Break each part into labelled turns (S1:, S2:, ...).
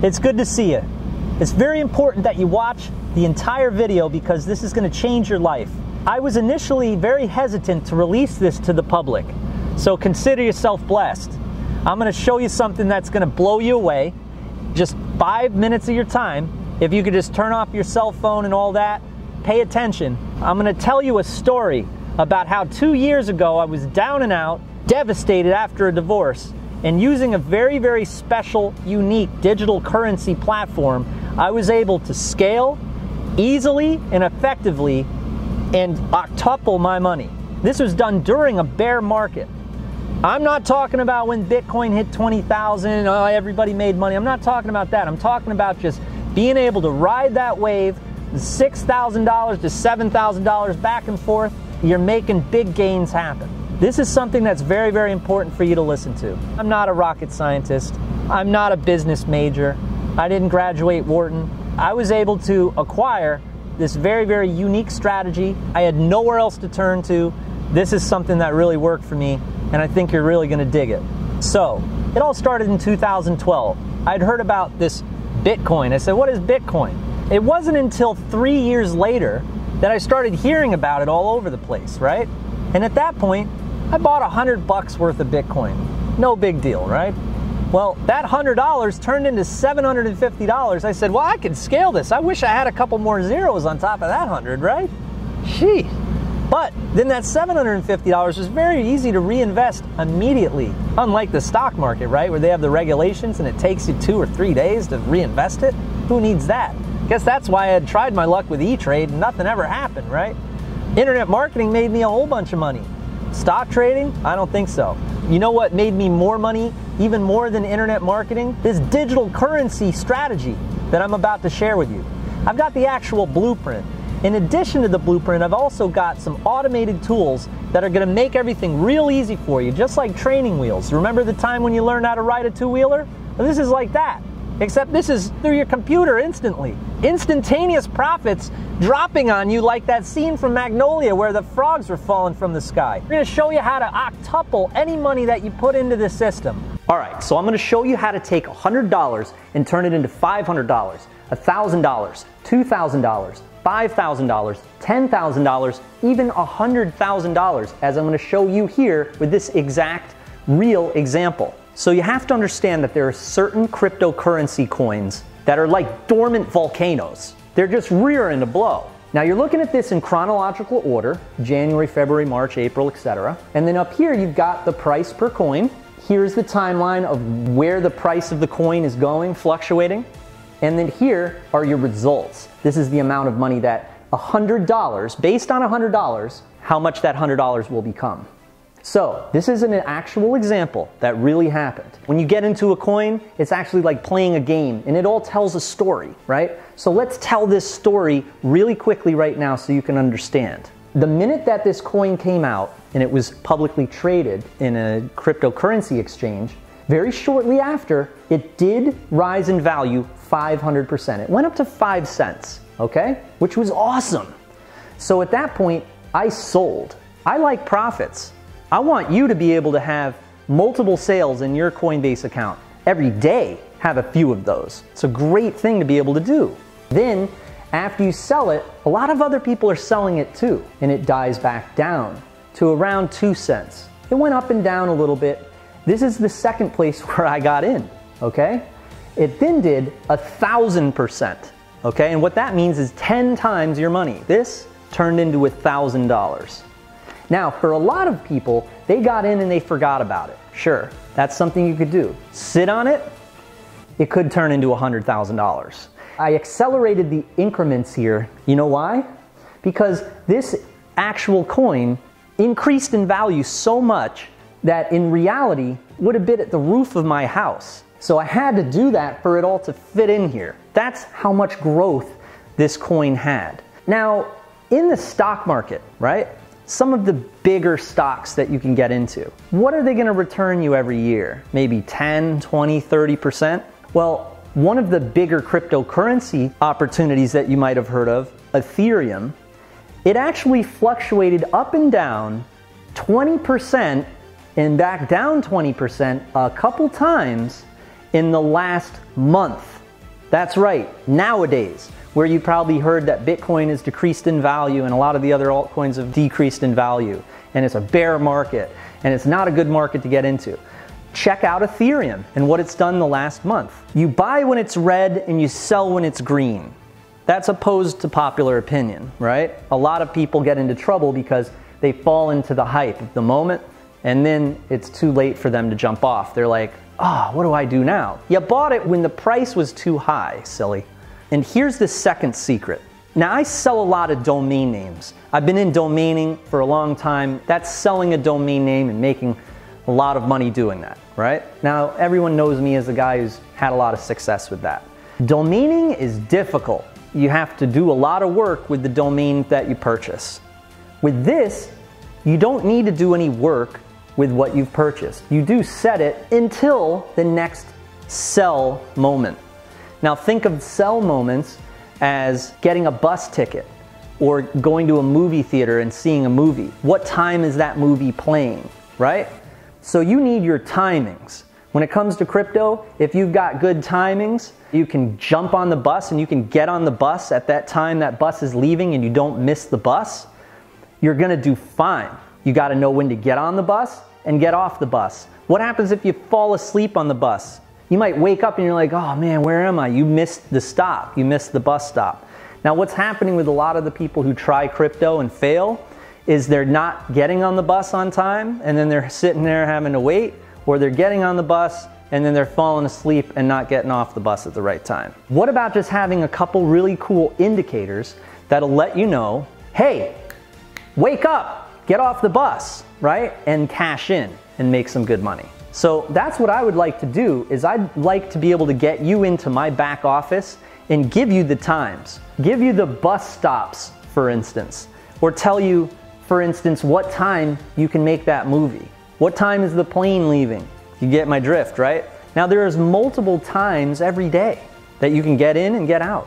S1: It's good to see you. It's very important that you watch the entire video because this is going to change your life. I was initially very hesitant to release this to the public, so consider yourself blessed. I'm going to show you something that's going to blow you away. Just 5 minutes of your time. If you could just turn off your cell phone and all that, pay attention. I'm going to tell you a story about how 2 years ago I was down and out, devastated after a divorce, and using a very, very special, unique digital currency platform, I was able to scale easily and effectively and octuple my money. This was done during a bear market. I'm not talking about when Bitcoin hit 20,000, everybody made money. I'm not talking about that. I'm talking about just being able to ride that wave, $6,000 to $7,000 back and forth. You're making big gains happen. This is something that's very, very important for you to listen to. I'm not a rocket scientist. I'm not a business major. I didn't graduate Wharton. I was able to acquire this very, very unique strategy. I had nowhere else to turn to. This is something that really worked for me, and I think you're really going to dig it. So, it all started in 2012. I'd heard about this Bitcoin. I said, what is Bitcoin? It wasn't until 3 years later that I started hearing about it all over the place, right? And at that point, I bought $100 worth of Bitcoin. No big deal, right? Well, that $100 turned into $750. I said, well, I can scale this. I wish I had a couple more zeros on top of that 100, right? Gee. But then that $750 was very easy to reinvest immediately. Unlike the stock market, right, where they have the regulations and it takes you 2 or 3 days to reinvest it. Who needs that? Guess that's why I had tried my luck with E-Trade and nothing ever happened, right? Internet marketing made me a whole bunch of money. Stock trading? I don't think so. You know what made me more money, even more than internet marketing? This digital currency strategy that I'm about to share with you. I've got the actual blueprint. In addition to the blueprint, I've also got some automated tools that are going to make everything real easy for you, just like training wheels. Remember the time when you learned how to ride a two-wheeler? Well, this is like that. Except this is through your computer instantly. Instantaneous profits dropping on you like that scene from Magnolia where the frogs were falling from the sky. We're going to show you how to octuple any money that you put into the system. All right, so I'm going to show you how to take $100 and turn it into $500, $1,000, $2,000, $5,000, $10,000, even $100,000, as I'm going to show you here with this exact real example. So you have to understand that there are certain cryptocurrency coins that are like dormant volcanoes. They're just rearing to blow. Now you're looking at this in chronological order, January, February, March, April, etc. And then up here you've got the price per coin. Here's the timeline of where the price of the coin is going, fluctuating. And then here are your results. This is the amount of money that $100, based on $100, how much that $100 will become. So, this is an actual example that really happened. When you get into a coin, it's actually like playing a game, and it all tells a story, right? So let's tell this story really quickly right now so you can understand. The minute that this coin came out, and it was publicly traded in a cryptocurrency exchange, very shortly after, it did rise in value 500%. It went up to 5 cents, okay? Which was awesome. So at that point, I sold. I like profits. I want you to be able to have multiple sales in your Coinbase account. Every day, have a few of those. It's a great thing to be able to do. Then, after you sell it, a lot of other people are selling it too, and it dies back down to around 2 cents. It went up and down a little bit. This is the second place where I got in, okay? It then did 1,000%, okay? And what that means is 10 times your money. This turned into $1,000. Now, for a lot of people, they got in and they forgot about it. Sure, that's something you could do. Sit on it, it could turn into $100,000. I accelerated the increments here. You know why? Because this actual coin increased in value so much that in reality would have been at the roof of my house. So I had to do that for it all to fit in here. That's how much growth this coin had. Now, in the stock market, right? Some of the bigger stocks that you can get into. What are they going to return you every year? Maybe 10, 20, 30%? Well, one of the bigger cryptocurrency opportunities that you might have heard of, Ethereum, it actually fluctuated up and down 20% and back down 20% a couple times in the last month. That's right, nowadays, where you probably heard that Bitcoin is decreased in value and a lot of the other altcoins have decreased in value, and it's a bear market, and it's not a good market to get into. Check out Ethereum and what it's done the last month. You buy when it's red and you sell when it's green. That's opposed to popular opinion, right? A lot of people get into trouble because they fall into the hype of the moment, and then it's too late for them to jump off. They're like, oh, what do I do now? You bought it when the price was too high, silly. And here's the second secret. Now, I sell a lot of domain names. I've been in domaining for a long time. That's selling a domain name and making a lot of money doing that, right? Now, everyone knows me as a guy who's had a lot of success with that. Domaining is difficult. You have to do a lot of work with the domain that you purchase. With this, you don't need to do any work with what you've purchased. You do set it until the next sell moment. Now think of sell moments as getting a bus ticket or going to a movie theater and seeing a movie. What time is that movie playing, right? So you need your timings. When it comes to crypto, if you've got good timings, you can jump on the bus and you can get on the bus at that time that bus is leaving and you don't miss the bus, you're gonna do fine. You gotta know when to get on the bus and get off the bus. What happens if you fall asleep on the bus? You might wake up and you're like, oh man, where am I? You missed the stop. You missed the bus stop. Now what's happening with a lot of the people who try crypto and fail is they're not getting on the bus on time and then they're sitting there having to wait, or they're getting on the bus and then they're falling asleep and not getting off the bus at the right time. What about just having a couple really cool indicators that'll let you know, hey, wake up, get off the bus, right? And cash in and make some good money. So that's what I would like to do, is I'd like to be able to get you into my back office and give you the times. Give you the bus stops, for instance, or tell you, for instance, what time you can make that movie. What time is the plane leaving? You get my drift, right? Now there's multiple times every day that you can get in and get out.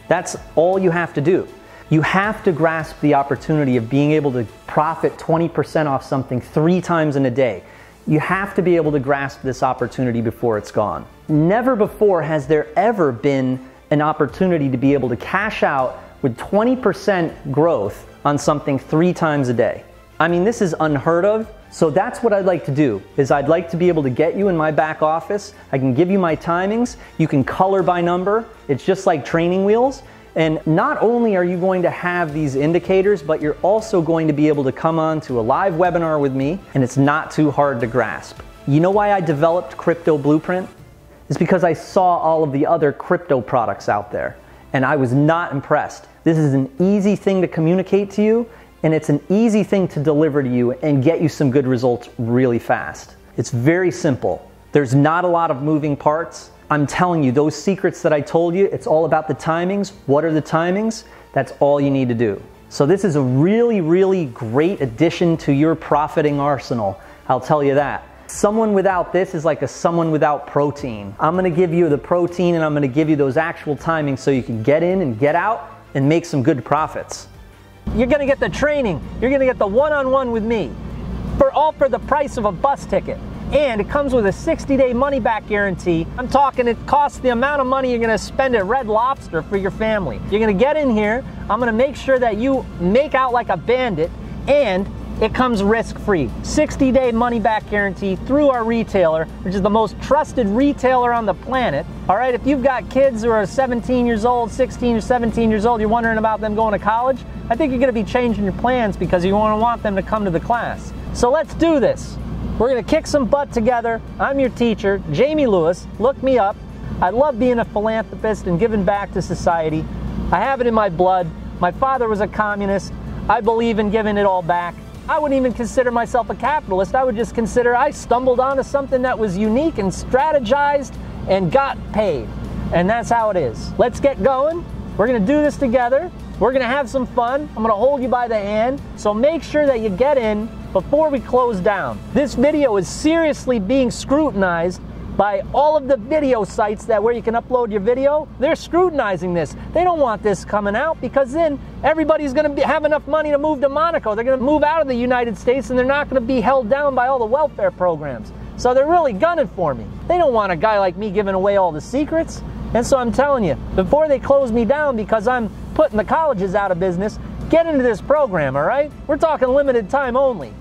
S1: That's all you have to do. You have to grasp the opportunity of being able to profit 20% off something 3 times in a day. You have to be able to grasp this opportunity before it's gone. Never before has there ever been an opportunity to be able to cash out with 20% growth on something 3 times a day. I mean, this is unheard of. So that's what I'd like to do, is I'd like to be able to get you in my back office. I can give you my timings. You can color by number. It's just like training wheels. And not only are you going to have these indicators, but you're also going to be able to come on to a live webinar with me, and it's not too hard to grasp. You know why I developed Crypto Blueprint? It's because I saw all of the other crypto products out there, and I was not impressed. This is an easy thing to communicate to you, and it's an easy thing to deliver to you and get you some good results really fast. It's very simple. There's not a lot of moving parts. I'm telling you, those secrets that I told you, it's all about the timings. What are the timings? That's all you need to do. So this is a really, really great addition to your profiting arsenal. I'll tell you that. Someone without this is like someone without protein. I'm gonna give you the protein and I'm gonna give you those actual timings so you can get in and get out and make some good profits. You're gonna get the training. You're gonna get the one-on-one with me all for the price of a bus ticket. And it comes with a 60-day money-back guarantee. I'm talking it costs the amount of money you're gonna spend at Red Lobster for your family. You're gonna get in here, I'm gonna make sure that you make out like a bandit, and it comes risk-free. 60-day money-back guarantee through our retailer, which is the most trusted retailer on the planet. All right, if you've got kids who are 17 years old, 16 or 17 years old, you're wondering about them going to college, I think you're gonna be changing your plans because you want them to come to the class. So let's do this. We're gonna kick some butt together. I'm your teacher, Jamie Lewis. Look me up. I love being a philanthropist and giving back to society. I have it in my blood. My father was a communist. I believe in giving it all back. I wouldn't even consider myself a capitalist. I would just consider I stumbled onto something that was unique and strategized and got paid. And that's how it is. Let's get going. We're gonna do this together. We're gonna have some fun. I'm gonna hold you by the hand. So make sure that you get in before we close down. This video is seriously being scrutinized by all of the video sites where you can upload your video. They're scrutinizing this. They don't want this coming out because then everybody's gonna have enough money to move to Monaco. They're gonna move out of the United States and they're not gonna be held down by all the welfare programs. So they're really gunning for me. They don't want a guy like me giving away all the secrets. And so I'm telling you, before they close me down because I'm putting the colleges out of business, get into this program, all right? We're talking limited time only.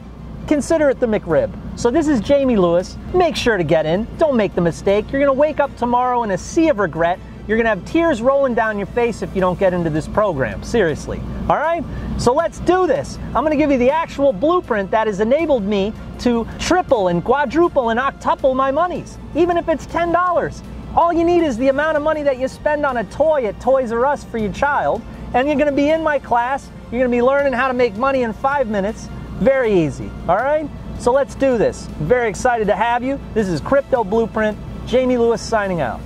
S1: Consider it the McRib. So this is Jamie Lewis. Make sure to get in. Don't make the mistake. You're going to wake up tomorrow in a sea of regret. You're going to have tears rolling down your face if you don't get into this program. Seriously. All right? So let's do this. I'm going to give you the actual blueprint that has enabled me to triple and quadruple and octuple my monies, even if it's $10. All you need is the amount of money that you spend on a toy at Toys R Us for your child, and you're going to be in my class. You're going to be learning how to make money in 5 minutes. Very easy. All right? So let's do this. Very excited to have you. This is Crypto Blueprint. Jamie Lewis signing out.